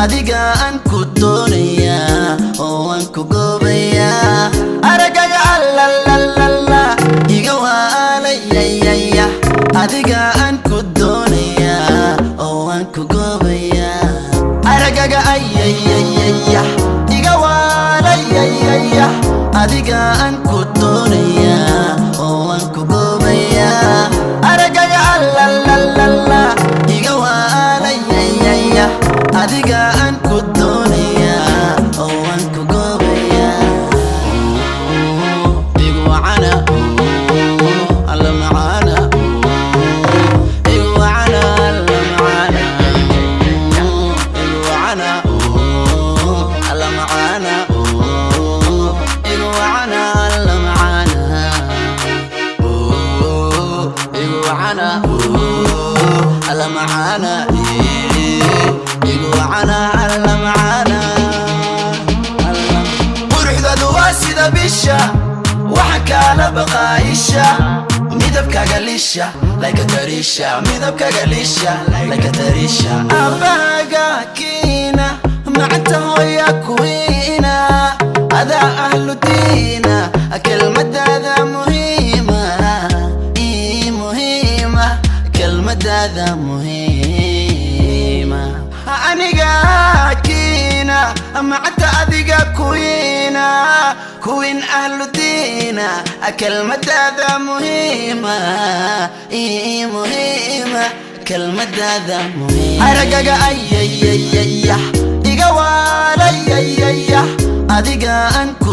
adiga aan ku doonaya oo aan ku goobaya aragaga la la la la iga waalayaya adiga aan ku doonaya oo aan ku goobaya aragaga ayayaya iga waalayaya adiga aan ku doonaya oo aan ku goobaya aragaga la la la la iga waalayaya adiga aan ku doonaya oo aan ku goobaya igu wacana alla macaana igu wacana alla macaana igu wacana alla macaana igu wacana alla macaana igu wacana alla macaana وعنا على معانا وروحنا دواسي بيشا وحكى لبقايشا ميدبكا قليشا لايكا تريشا ميدبكا قليشا لايكا تريشا أباقا كينا معنته يا كوينا هذا أهل دينا كلمة هذا مهمة مهمة كلمة هذا مهمة أنيقا كينا معت أديقا كوينا كوين أهل دينا كلمة هذا مهمة مهمة كلمة هذا مهمة أرقاقا أييييييح إيقا واليييييح أديقا أنكو